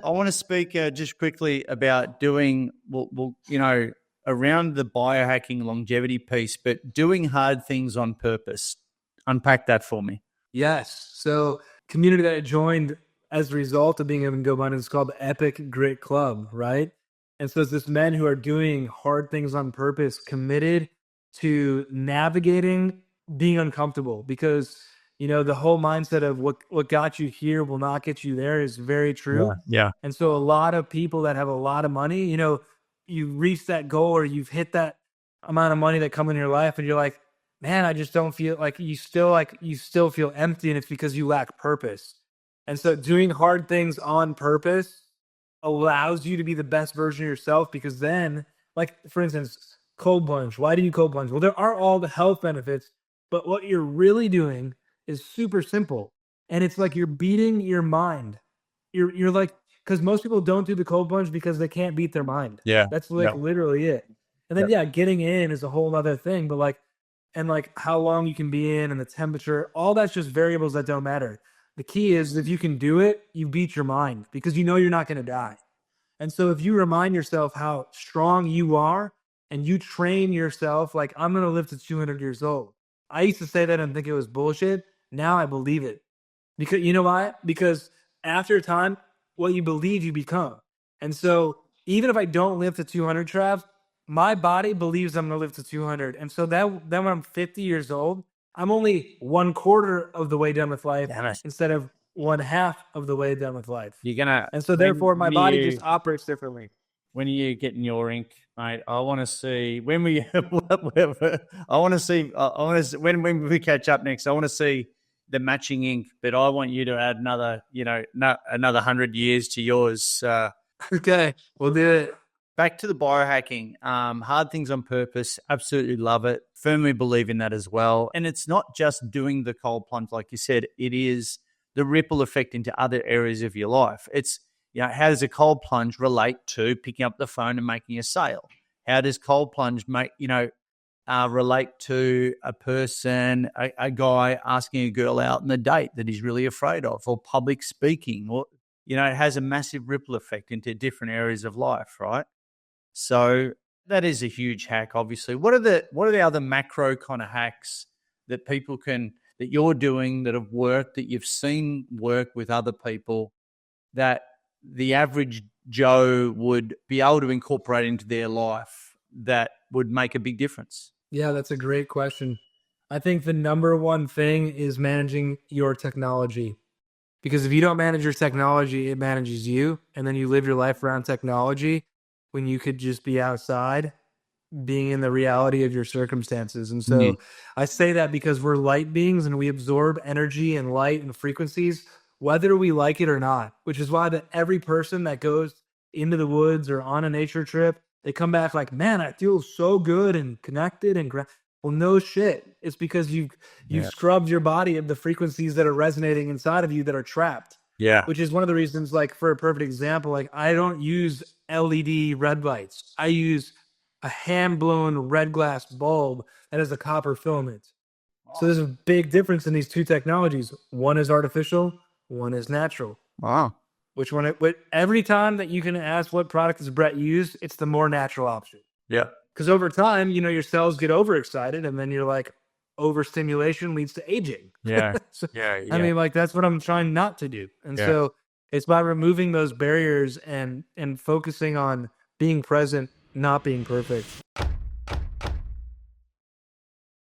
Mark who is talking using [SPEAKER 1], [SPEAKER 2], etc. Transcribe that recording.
[SPEAKER 1] I want to speak just quickly about doing, around the biohacking longevity piece, but doing hard things on purpose. Unpack that for me.
[SPEAKER 2] Yes. So community that I joined as a result of being able to go on is called the Epic Grit Club, right? And so it's this men who are doing hard things on purpose, committed to navigating being uncomfortable, because the whole mindset of what got you here will not get you there is very true.
[SPEAKER 1] Yeah.
[SPEAKER 2] And so a lot of people that have a lot of money, you reach that goal or you've hit that amount of money that come in your life and you're like, man, I just don't feel like you still feel empty, and it's because you lack purpose. And so doing hard things on purpose allows you to be the best version of yourself, because then, like, for instance, cold plunge. Why do you cold plunge? Well, there are all the health benefits, but what you're really doing is super simple. And it's like you're beating your mind. You're like, because most people don't do the cold plunge because they can't beat their mind.
[SPEAKER 1] Yeah.
[SPEAKER 2] That's like literally it. And then getting in is a whole other thing, but like how long you can be in and the temperature, all that's just variables that don't matter. The key is if you can do it, you beat your mind because you're not going to die. And so if you remind yourself how strong you are and you train yourself, like, I'm going to live to 200 years old. I used to say that and think it was bullshit. Now I believe it. Because you know why? Because after time, what you believe you become. And so even if I don't live to 200, Trav, my body believes I'm going to live to 200. And so then when I'm 50 years old, I'm only 1/4 of the way done with life instead of 1/2 of the way done with life. And so therefore my body just operates differently.
[SPEAKER 1] When are you getting your ink, mate? I want to see when we. I want to see. When we catch up next. I want to see the matching ink, but I want you to add another 100 years to yours.
[SPEAKER 2] Okay, we'll do it.
[SPEAKER 1] Back to the biohacking, hard things on purpose. Absolutely love it. Firmly believe in that as well. And it's not just doing the cold plunge, like you said. It is the ripple effect into other areas of your life. It's how does a cold plunge relate to picking up the phone and making a sale? How does cold plunge relate to a person, a guy asking a girl out on a date that he's really afraid of, or public speaking, or it has a massive ripple effect into different areas of life, right? So that is a huge hack, obviously. What are the other macro kind of hacks that that you're doing that have worked, that you've seen work with other people, that the average Joe would be able to incorporate into their life that would make a big difference?
[SPEAKER 2] Yeah, that's a great question. I think the number one thing is managing your technology. Because if you don't manage your technology, it manages you. And then you live your life around technology when you could just be outside, being in the reality of your circumstances. And so I say that because we're light beings and we absorb energy and light and frequencies, whether we like it or not, which is why every person that goes into the woods or on a nature trip, they come back like, man, I feel so good and connected and well, no shit. It's because you've scrubbed your body of the frequencies that are resonating inside of you that are trapped.
[SPEAKER 1] Yeah.
[SPEAKER 2] Which is one of the reasons, like, for a perfect example, like, I don't use LED red lights. I use a hand-blown red glass bulb that has a copper filament. So there's a big difference in these two technologies. One is artificial, one is natural.
[SPEAKER 1] Wow.
[SPEAKER 2] Which one? Every time that you can ask what product does Brett use, it's the more natural option.
[SPEAKER 1] Yeah.
[SPEAKER 2] Because over time, your cells get overexcited, and then you're like, overstimulation leads to aging.
[SPEAKER 1] Yeah.
[SPEAKER 2] I mean, like, that's what I'm trying not to do. And so it's by removing those barriers and focusing on being present, not being perfect.